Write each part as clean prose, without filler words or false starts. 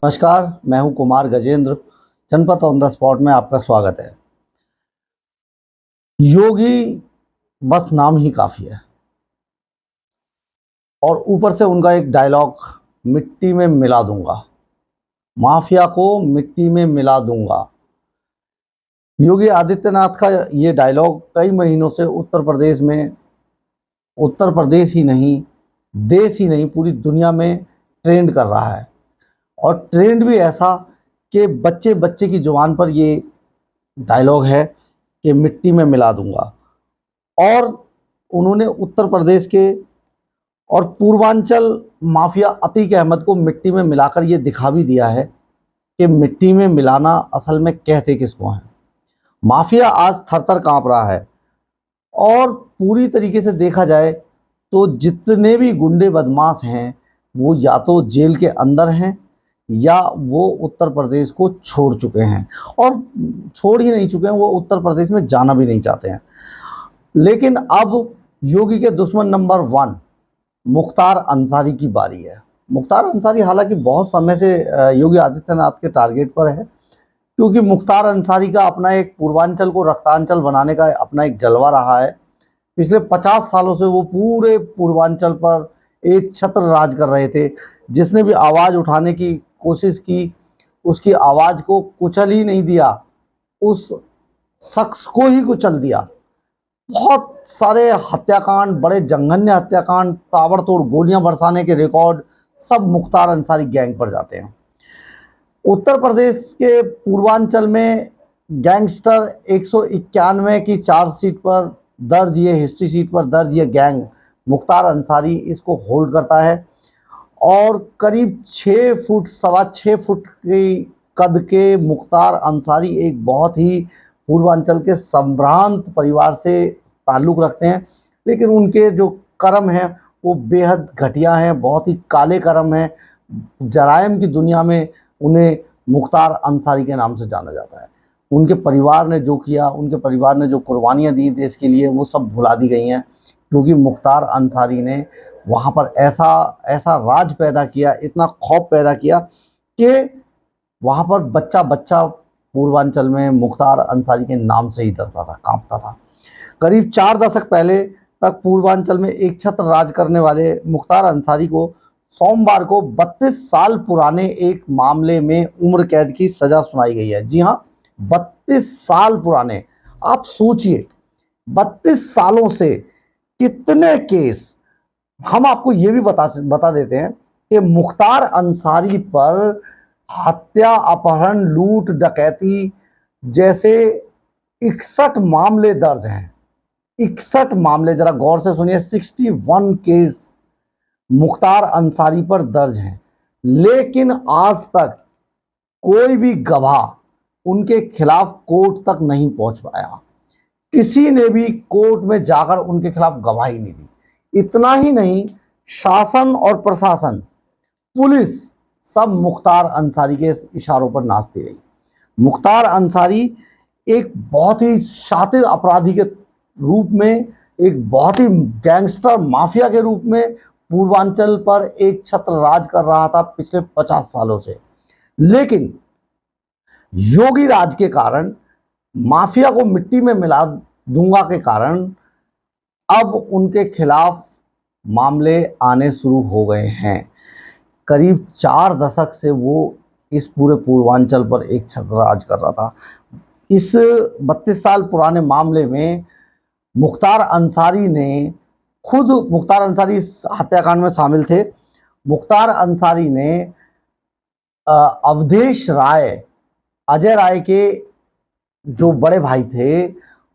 नमस्कार, मैं हूं कुमार गजेंद्र। जनपद ऑन द स्पॉट में आपका स्वागत है। योगी बस नाम ही काफ़ी है और ऊपर से उनका एक डायलॉग, मिट्टी में मिला दूंगा, माफिया को मिट्टी में मिला दूंगा। योगी आदित्यनाथ का ये डायलॉग कई महीनों से उत्तर प्रदेश ही नहीं, देश ही नहीं, पूरी दुनिया में ट्रेंड कर रहा है। और ट्रेंड भी ऐसा कि बच्चे बच्चे की जुबान पर ये डायलॉग है कि मिट्टी में मिला दूंगा। और उन्होंने उत्तर प्रदेश के और पूर्वांचल माफिया अतीक अहमद को मिट्टी में मिलाकर ये दिखा भी दिया है कि मिट्टी में मिलाना असल में कहते किसको हैं। माफिया आज थर थर कांप रहा है और पूरी तरीके से देखा जाए तो जितने भी गुंडे बदमाश हैं वो या तो जेल के अंदर हैं या वो उत्तर प्रदेश को छोड़ चुके हैं, और छोड़ ही नहीं चुके हैं, वो उत्तर प्रदेश में जाना भी नहीं चाहते हैं। लेकिन अब योगी के दुश्मन नंबर 1 मुख्तार अंसारी की बारी है। मुख्तार अंसारी हालांकि बहुत समय से योगी आदित्यनाथ के टारगेट पर है, क्योंकि मुख्तार अंसारी का अपना एक पूर्वांचल को रक्तांचल बनाने का अपना एक जलवा रहा है। पिछले 50 सालों से वो पूरे पूर्वांचल पर एक छत्र राज कर रहे थे। जिसने भी आवाज़ उठाने की कोशिश की उसकी आवाज़ को कुचल ही नहीं दिया, उस शख्स को ही कुचल दिया। बहुत सारे हत्याकांड, बड़े जघन्य हत्याकांड, ताबड़तोड़ गोलियां बरसाने के रिकॉर्ड सब मुख्तार अंसारी गैंग पर जाते हैं। उत्तर प्रदेश के पूर्वांचल में गैंगस्टर 191 की चार्जशीट पर दर्ज, ये हिस्ट्री शीट पर दर्ज ये गैंग मुख्तार अंसारी इसको होल्ड करता है। और करीब 6 फुट, सवा 6 फुट की कद के मुख्तार अंसारी एक बहुत ही पूर्वांचल के संभ्रांत परिवार से ताल्लुक़ रखते हैं, लेकिन उनके जो कर्म हैं वो बेहद घटिया हैं, बहुत ही काले कर्म हैं। जराइम की दुनिया में उन्हें मुख्तार अंसारी के नाम से जाना जाता है। उनके परिवार ने जो किया, उनके परिवार ने जो कुर्बानियाँ दी देश के लिए, वो सब भुला दी गई हैं, क्योंकि मुख्तार अंसारी ने वहाँ पर ऐसा ऐसा राज पैदा किया, इतना खौफ पैदा किया कि वहाँ पर बच्चा बच्चा पूर्वांचल में मुख्तार अंसारी के नाम से ही डरता था, कांपता था। करीब 4 दशक पहले तक पूर्वांचल में एक छत्र राज करने वाले मुख्तार अंसारी को सोमवार को 32 साल पुराने एक मामले में उम्र कैद की सजा सुनाई गई है। जी हाँ, 32 साल पुराने। आप सोचिए, 32 सालों से कितने केस। हम आपको ये भी बता देते हैं कि मुख्तार अंसारी पर हत्या, अपहरण, लूट, डकैती जैसे 61 मामले दर्ज हैं। 61 मामले, जरा गौर से सुनिए, 61 केस मुख्तार अंसारी पर दर्ज हैं। लेकिन आज तक कोई भी गवाह उनके खिलाफ कोर्ट तक नहीं पहुंच पाया। किसी ने भी कोर्ट में जाकर उनके खिलाफ गवाही नहीं दी। इतना ही नहीं, शासन और प्रशासन, पुलिस, सब मुख्तार अंसारी के इशारों पर नाचती रही। मुख्तार अंसारी एक बहुत ही शातिर अपराधी के रूप में, एक बहुत ही गैंगस्टर माफिया के रूप में पूर्वांचल पर एक छत्र राज कर रहा था पिछले 50 सालों से। लेकिन योगी राज के कारण, माफिया को मिट्टी में मिला दूंगा के कारण, अब उनके खिलाफ मामले आने शुरू हो गए हैं। करीब 4 दशक से वो इस पूरे पूर्वांचल पर एक छत्र राज कर रहा था। इस 32 साल पुराने मामले में मुख्तार अंसारी ने खुद, मुख्तार अंसारी इस हत्याकांड में शामिल थे। मुख्तार अंसारी ने अवधेश राय, अजय राय के जो बड़े भाई थे,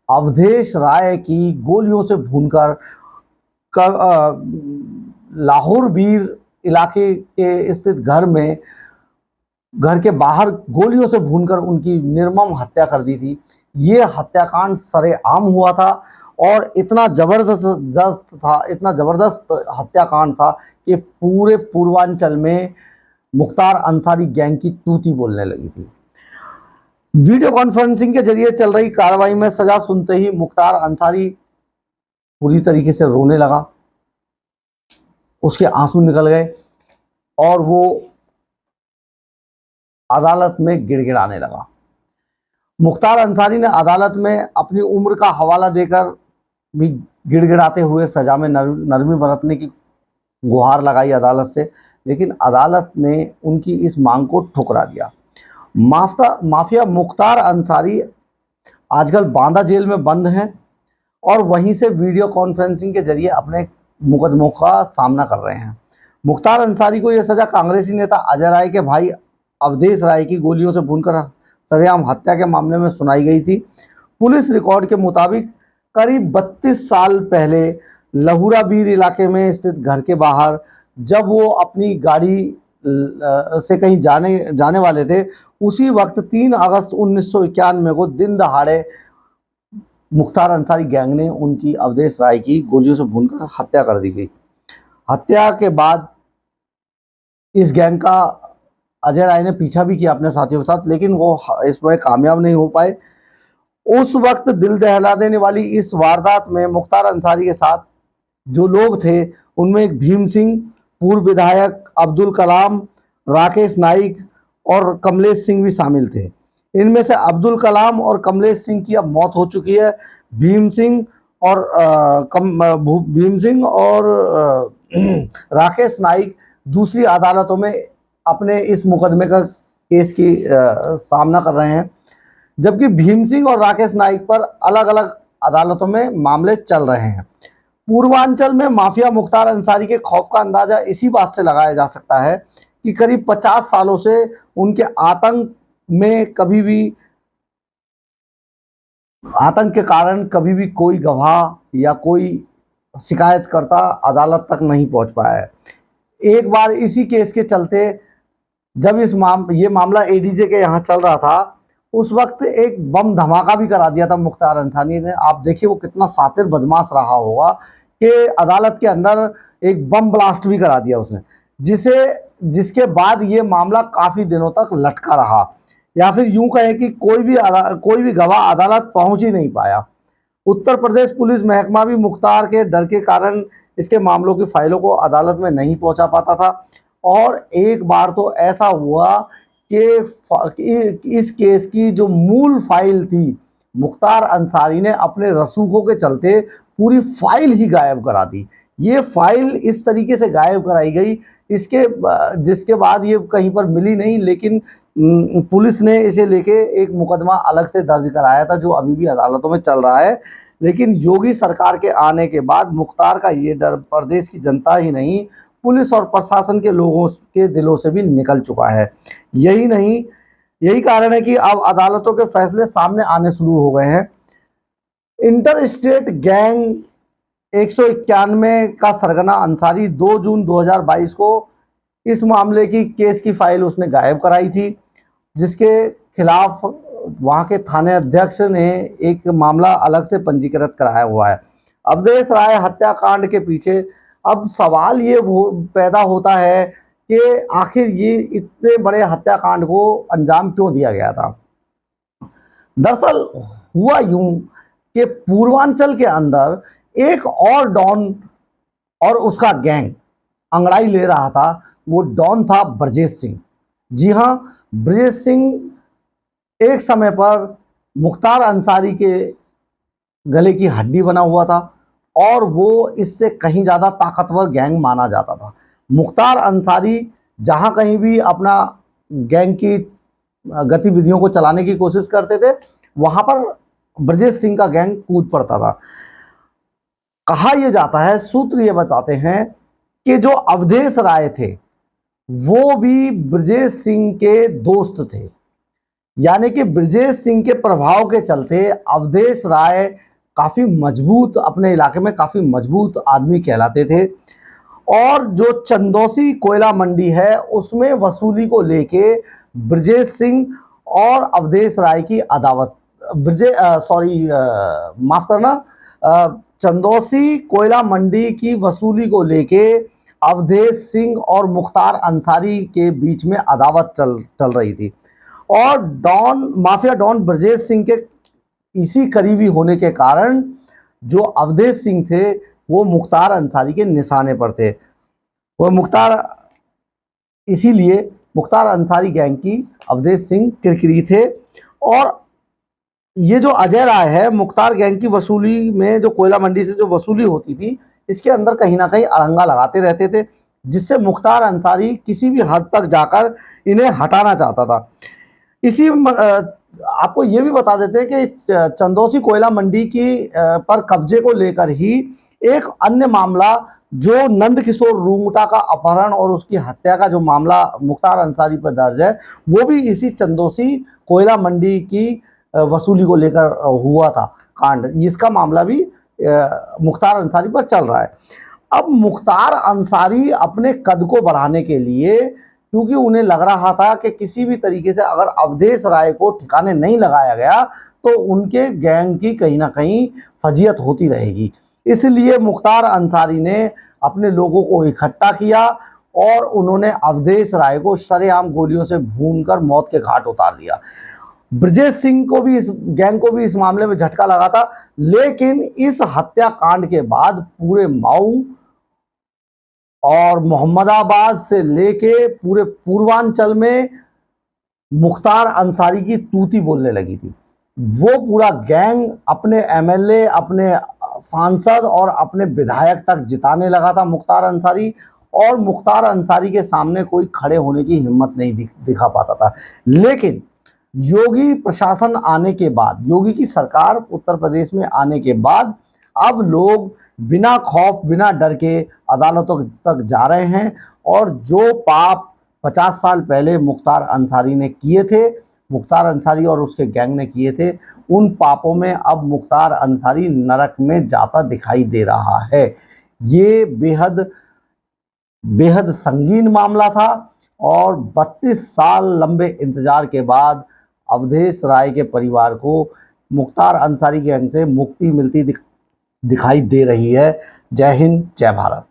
अवधेश राय की गोलियों से भूनकर लाहौर बीर इलाके के स्थित घर के बाहर गोलियों से भूनकर उनकी निर्मम हत्या कर दी थी। ये हत्याकांड सरेआम हुआ था और इतना जबरदस्त हत्याकांड था कि पूरे पूर्वांचल में मुख्तार अंसारी गैंग की तूती बोलने लगी थी। वीडियो कॉन्फ्रेंसिंग के जरिए चल रही कार्रवाई में सजा सुनते ही मुख्तार अंसारी पूरी तरीके से रोने लगा, उसके आंसू निकल गए और वो अदालत में गिड़गिड़ाने लगा। मुख्तार अंसारी ने अदालत में अपनी उम्र का हवाला देकर भी गिड़गिड़ाते हुए सजा में नरमी बरतने की गुहार लगाई अदालत से, लेकिन अदालत ने उनकी इस मांग को ठुकरा दिया। माफिया मुख्तार अंसारी आजकल बांदा जेल में बंद हैं और वहीं से वीडियो कॉन्फ्रेंसिंग के जरिए अपने मुकदमों का सामना कर रहे हैं। मुख्तार अंसारी को यह सजा कांग्रेसी नेता अजय राय के भाई अवधेश राय की गोलियों से भूनकर सरेआम हत्या के मामले में सुनाई गई थी। पुलिस रिकॉर्ड के मुताबिक करीब 32 साल पहले लहुरा बीर इलाके में स्थित घर के बाहर जब वो अपनी गाड़ी से कहीं जाने वाले थे, उसी वक्त 3 अगस्त 1991 को दिन दहाड़े मुख्तार अंसारी गैंग ने उनकी अवधेश राय की गोलियों से भूनकर हत्या कर दी गई। हत्या के बाद इस गैंग का अजय राय ने पीछा भी किया अपने साथियों के साथ, लेकिन वो इसमें कामयाब नहीं हो पाए। उस वक्त दिल दहला देने वाली इस वारदात में मुख्तार अंसारी के साथ जो लोग थे उनमें एक भीम सिंह, पूर्व विधायक अब्दुल कलाम, राकेश नाइक और कमलेश सिंह भी शामिल थे। इनमें से अब्दुल कलाम और कमलेश सिंह की अब मौत हो चुकी है। भीम सिंह और राकेश नाइक दूसरी अदालतों में अपने इस मुकदमे का केस की सामना कर रहे हैं, जबकि भीम सिंह और राकेश नाइक पर अलग अलग अदालतों में मामले चल रहे हैं। पूर्वांचल में माफिया मुख्तार अंसारी के खौफ का अंदाजा इसी बात से लगाया जा सकता है कि करीब 50 सालों से उनके आतंक के कारण कभी भी कोई गवाह या कोई शिकायतकर्ता अदालत तक नहीं पहुंच पाया है। एक बार इसी केस के चलते जब ये मामला एडीजे के यहाँ चल रहा था, उस वक्त एक बम धमाका भी करा दिया था मुख्तार अंसारी ने। आप देखिए वो कितना शातिर बदमाश रहा होगा कि अदालत के अंदर एक बम ब्लास्ट भी करा दिया उसने, जिसके बाद ये मामला काफी दिनों तक लटका रहा, या फिर यूं कहें कि कोई भी गवाह अदालत पहुंच ही नहीं पाया। उत्तर प्रदेश पुलिस महकमा भी मुख्तार के डर के कारण इसके मामलों की फाइलों को अदालत में नहीं पहुंचा पाता था। और एक बार तो ऐसा हुआ कि इस केस की जो मूल फाइल थी, मुख्तार अंसारी ने अपने रसूखों के चलते पूरी फाइल ही गायब करा दी। ये फाइल इस तरीके से गायब कराई गई जिसके बाद ये कहीं पर मिली नहीं, लेकिन पुलिस ने इसे लेके एक मुकदमा अलग से दर्ज कराया था जो अभी भी अदालतों में चल रहा है। लेकिन योगी सरकार के आने के बाद मुख्तार का ये डर प्रदेश की जनता ही नहीं, पुलिस और प्रशासन के लोगों के दिलों से भी निकल चुका है। यही कारण है कि अब अदालतों के फैसले सामने आने शुरू हो गए हैं। इंटर स्टेट गैंग 191 का सरगना अंसारी 2 जून 2022 को इस मामले की केस की फाइल उसने गायब कराई थी, जिसके खिलाफ वहां के थाने अध्यक्ष ने एक मामला अलग से पंजीकृत कराया हुआ है। अवधेश राय हत्याकांड के पीछे अब सवाल ये पैदा होता है कि आखिर ये इतने बड़े हत्याकांड को अंजाम क्यों दिया गया था। दरअसल हुआ यूं कि पूर्वांचल के अंदर एक और डॉन और उसका गैंग अंगड़ाई ले रहा था। वो डॉन था ब्रजेश सिंह। जी हाँ, ब्रजेश सिंह एक समय पर मुख्तार अंसारी के गले की हड्डी बना हुआ था और वो इससे कहीं ज़्यादा ताकतवर गैंग माना जाता था। मुख्तार अंसारी जहाँ कहीं भी अपना गैंग की गतिविधियों को चलाने की कोशिश करते थे, वहाँ पर ब्रजेश सिंह का गैंग कूद पड़ता था। कहा यह जाता है, सूत्र ये बताते हैं कि जो अवधेश राय थे वो भी ब्रजेश सिंह के दोस्त थे, यानी कि ब्रजेश सिंह के प्रभाव के चलते अवधेश राय काफी मजबूत, अपने इलाके में काफी मजबूत आदमी कहलाते थे। और जो चंदौसी कोयला मंडी है उसमें वसूली को लेके ब्रजेश सिंह और अवधेश राय की अदावत, माफ करना, चंदौसी कोयला मंडी की वसूली को लेके अवधेश सिंह और मुख्तार अंसारी के बीच में अदावत चल रही थी। और माफिया डॉन ब्रजेश सिंह के इसी करीबी होने के कारण जो अवधेश सिंह थे वो मुख्तार अंसारी के निशाने पर थे। वो मुख्तार इसीलिए मुख्तार अंसारी गैंग की अवधेश सिंह किरकिरी थे। और ये जो अजय राय है, मुख्तार गैंग की वसूली में जो कोयला मंडी से जो वसूली होती थी, इसके अंदर कहीं ना कहीं अड़ंगा लगाते रहते थे, जिससे मुख्तार अंसारी किसी भी हद तक जाकर इन्हें हटाना चाहता था। आपको ये भी बता देते हैं कि चंदौसी कोयला मंडी की पर कब्जे को लेकर ही एक अन्य मामला, जो नंद किशोर रूंगटा का अपहरण और उसकी हत्या का जो मामला मुख्तार अंसारी पर दर्ज है, वो भी इसी चंदौसी कोयला मंडी की वसूली को लेकर हुआ था कांड। इसका मामला भी मुख्तार अंसारी पर चल रहा है। अब मुख्तार अंसारी अपने कद को बढ़ाने के लिए, क्योंकि उन्हें लग रहा था कि किसी भी तरीके से अगर अवधेश राय को ठिकाने नहीं लगाया गया तो उनके गैंग की कहीं ना कहीं फजीयत होती रहेगी, इसलिए मुख्तार अंसारी ने अपने लोगों को इकट्ठा किया और उन्होंने अवधेश राय को सरेआम गोलियों से भूनकर मौत के घाट उतार दिया। ब्रजेश सिंह को भी, इस गैंग को भी इस मामले में झटका लगा था, लेकिन इस हत्याकांड के बाद पूरे माऊ और मोहम्मदाबाद से लेके पूरे पूर्वांचल में मुख्तार अंसारी की तूती बोलने लगी थी। वो पूरा गैंग अपने एमएलए, अपने सांसद और अपने विधायक तक जिताने लगा था मुख्तार अंसारी, और मुख्तार अंसारी के सामने कोई खड़े होने की हिम्मत नहीं दिखा पाता था। लेकिन योगी प्रशासन आने के बाद, योगी की सरकार उत्तर प्रदेश में आने के बाद, अब लोग बिना खौफ बिना डर के अदालतों तक जा रहे हैं, और जो पाप 50 साल पहले मुख्तार अंसारी ने किए थे, मुख्तार अंसारी और उसके गैंग ने किए थे, उन पापों में अब मुख्तार अंसारी नरक में जाता दिखाई दे रहा है। ये बेहद बेहद संगीन मामला था, और 32 साल लंबे इंतजार के बाद अवधेश राय के परिवार को मुख्तार अंसारी गैंग से मुक्ति मिलती दिखाई दे रही है। जय हिंद, जय भारत।